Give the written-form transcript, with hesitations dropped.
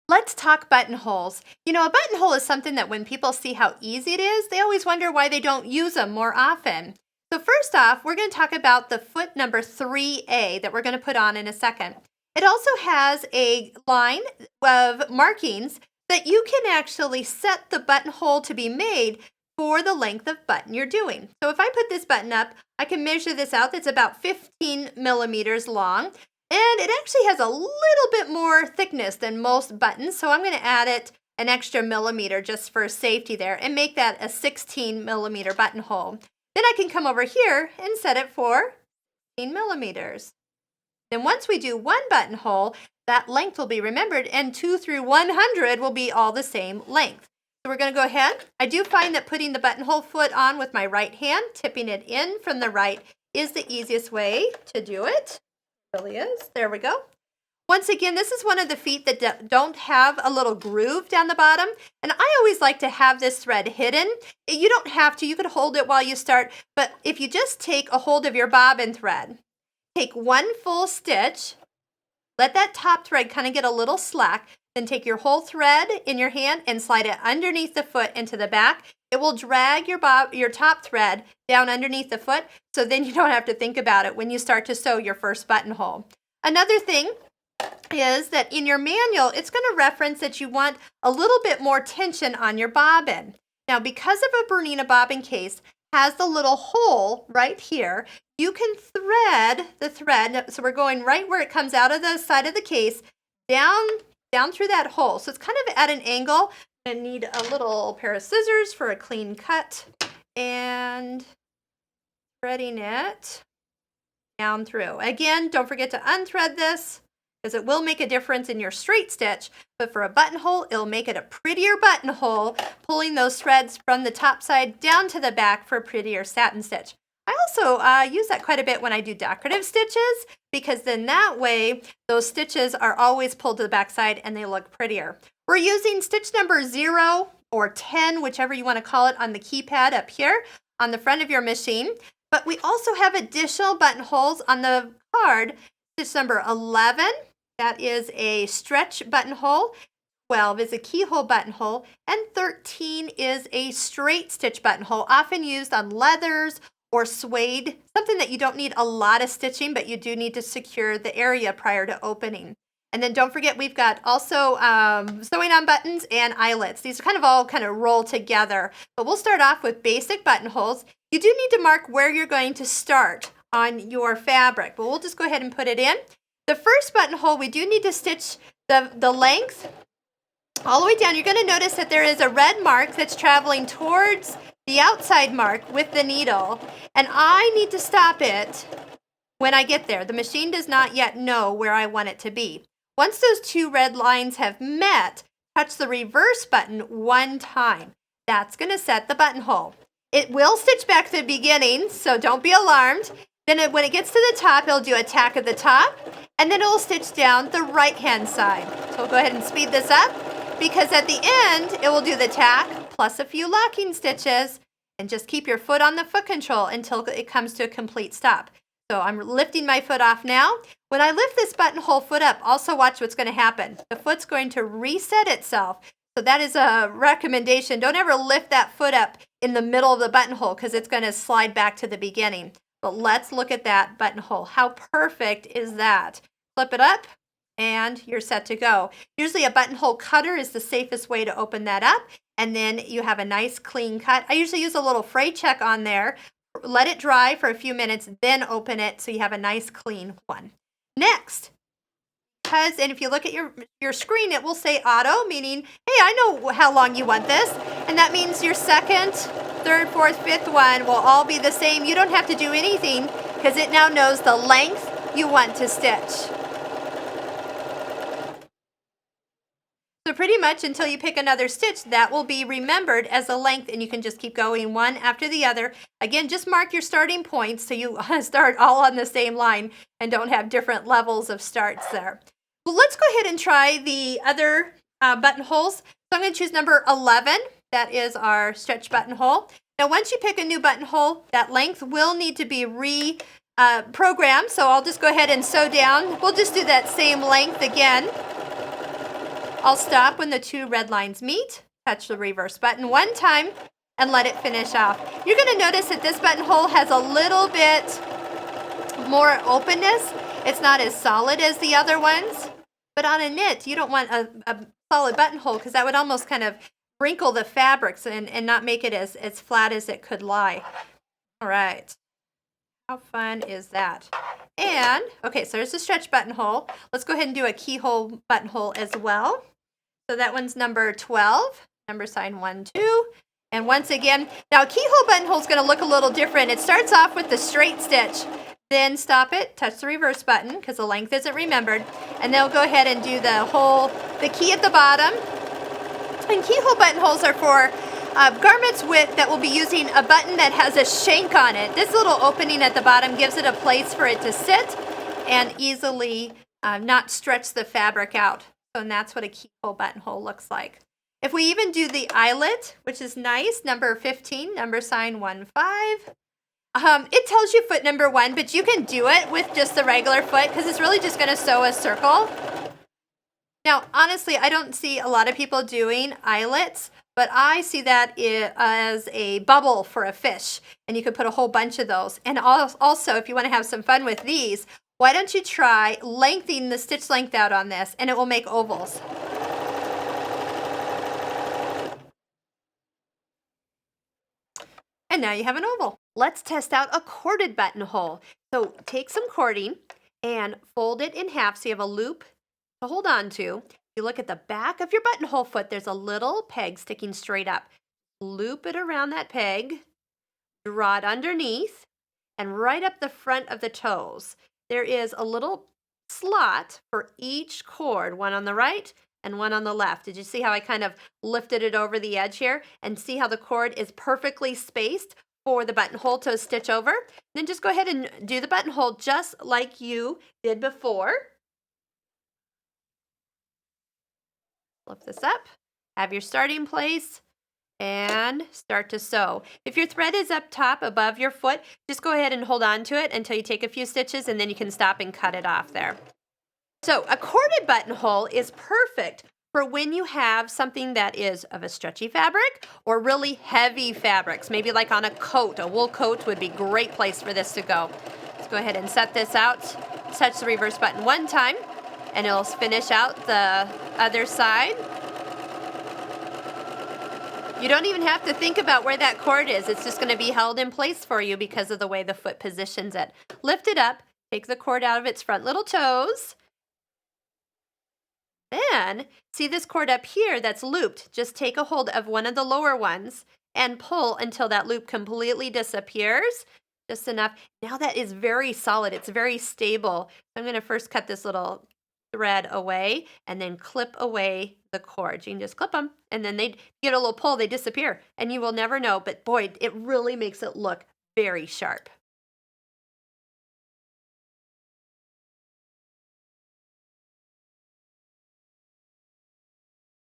Let's talk buttonholes. You know, a buttonhole is something that when people see how easy it is, they always wonder why they don't use them more often. So first off, we're going to talk about the foot number 3A that we're going to put on in a second. It also has a line of markings that you can actually set the buttonhole to be made for the length of button you're doing. So if I put this button up, I can measure this out. It's about 15 millimeters long. And it actually has a little bit more thickness than most buttons, so I'm going to add it an extra millimeter just for safety there and make that a 16 millimeter buttonhole. Then I can come over here and set it for 15 millimeters. Then once we do one buttonhole, that length will be remembered, and 2 through 100 will be all the same length. So we're going to go ahead. I do find that putting the buttonhole foot on with my right hand, tipping it in from the right, is the easiest way to do it. Really is. There we go. Once again, this is one of the feet that don't have a little groove down the bottom, and I always like to have this thread hidden. You don't have to. You could hold it while you start, but if you just take a hold of your bobbin thread, take one full stitch, let that top thread kind of get a little slack, then take your whole thread in your hand and slide it underneath the foot into the back. It will drag your top thread down underneath the foot, so then you don't have to think about it when you start to sew your first buttonhole. Another thing is that in your manual, it's going to reference that you want a little bit more tension on your bobbin. Now, because of a Bernina bobbin case has the little hole right here, you can thread the thread. So we're going right where it comes out of the side of the case, down through that hole. So it's kind of at an angle. I need a little pair of scissors for a clean cut and threading it down through. Again, don't forget to unthread this because it will make a difference in your straight stitch, but for a buttonhole, it'll make it a prettier buttonhole, pulling those threads from the top side down to the back for a prettier satin stitch. I also use that quite a bit when I do decorative stitches, because then that way those stitches are always pulled to the back side and they look prettier. We're using stitch number 0 or 10, whichever you want to call it, on the keypad up here on the front of your machine. But we also have additional buttonholes on the card. Stitch number 11, that is a stretch buttonhole. 12 is a keyhole buttonhole, and 13 is a straight stitch buttonhole, often used on leathers or suede, something that you don't need a lot of stitching, but you do need to secure the area prior to opening. And then don't forget, we've got also sewing on buttons and eyelets. These are all roll together, but we'll start off with basic buttonholes. You do need to mark where you're going to start on your fabric, but we'll just go ahead and put it in. The first buttonhole, we do need to stitch the length all the way down. You're going to notice that there is a red mark that's traveling towards the outside mark with the needle, and I need to stop it when I get there. The machine does not yet know where I want it to be. Once those two red lines have met, touch the reverse button one time. That's going to set the buttonhole. It will stitch back to the beginning, so don't be alarmed. Then when it gets to the top, it'll do a tack at the top, and then it will stitch down the right-hand side. So we'll go ahead and speed this up, because at the end, it will do the tack plus a few locking stitches, and just keep your foot on the foot control until it comes to a complete stop. So I'm lifting my foot off now. When I lift this buttonhole foot up, also watch what's going to happen. The foot's going to reset itself. So that is a recommendation. Don't ever lift that foot up in the middle of the buttonhole, because it's going to slide back to the beginning. But let's look at that buttonhole. How perfect is that? Flip it up, and you're set to go. Usually a buttonhole cutter is the safest way to open that up, and then you have a nice clean cut. I usually use a little fray check on there. Let it dry for a few minutes, then open it so you have a nice clean one. Next, and if you look at your screen, it will say auto, meaning, hey, I know how long you want this, and that means your second, third, fourth, fifth one will all be the same. You don't have to do anything because it now knows the length you want to stitch. So pretty much until you pick another stitch, that will be remembered as a length, and you can just keep going one after the other. Again, just mark your starting points so you start all on the same line and don't have different levels of starts there. Well, let's go ahead and try the other buttonholes. So I'm going to choose number 11. That is our stretch buttonhole. Now, once you pick a new buttonhole, that length will need to be reprogrammed. So I'll just go ahead and sew down. We'll just do that same length again. I'll stop when the two red lines meet, touch the reverse button one time, and let it finish off. You're going to notice that this buttonhole has a little bit more openness. It's not as solid as the other ones, but on a knit, you don't want a solid buttonhole because that would almost kind of wrinkle the fabrics and not make it as flat as it could lie. All right. How fun is that? And, okay, so there's a stretch buttonhole. Let's go ahead and do a keyhole buttonhole as well. So that one's number 12, number sign 1, 2. And once again, now a keyhole buttonhole is going to look a little different. It starts off with the straight stitch. Then stop it, touch the reverse button because the length isn't remembered. And then we'll go ahead and do the key at the bottom. And keyhole buttonholes are for garments that will be using a button that has a shank on it. This little opening at the bottom gives it a place for it to sit and easily not stretch the fabric out. So, and that's what a keyhole buttonhole looks like. If we even do the eyelet, which is nice, number 15, number sign 1, 5. It tells you foot number 1, but you can do it with just the regular foot because it's really just going to sew a circle. Now, honestly, I don't see a lot of people doing eyelets, but I see that as a bubble for a fish, and you could put a whole bunch of those. And also, if you want to have some fun with these, why don't you try lengthening the stitch length out on this, and it will make ovals. And now you have an oval. Let's test out a corded buttonhole. So take some cording and fold it in half so you have a loop to hold on to. You look at the back of your buttonhole foot, there's a little peg sticking straight up. Loop it around that peg, draw it underneath, and right up the front of the toes. There is a little slot for each cord, one on the right and one on the left. Did you see how I kind of lifted it over the edge here? And see how the cord is perfectly spaced for the buttonhole to stitch over? Then just go ahead and do the buttonhole just like you did before. Flip this up, have your starting place, and start to sew. If your thread is up top above your foot, just go ahead and hold on to it until you take a few stitches, and then you can stop and cut it off there. So a corded buttonhole is perfect for when you have something that is of a stretchy fabric or really heavy fabrics, maybe like on a coat. A wool coat would be a great place for this to go. Let's go ahead and set this out, touch the reverse button one time, and it'll finish out the other side. You don't even have to think about where that cord is. It's just going to be held in place for you because of the way the foot positions it. Lift it up, take the cord out of its front little toes. Then, see this cord up here that's looped. Just take a hold of one of the lower ones and pull until that loop completely disappears. Just enough. Now that is very solid. It's very stable. I'm going to first cut this little thread away and then clip away the cords. You can just clip them and then they get a little pull, they disappear and you will never know, but boy, it really makes it look very sharp.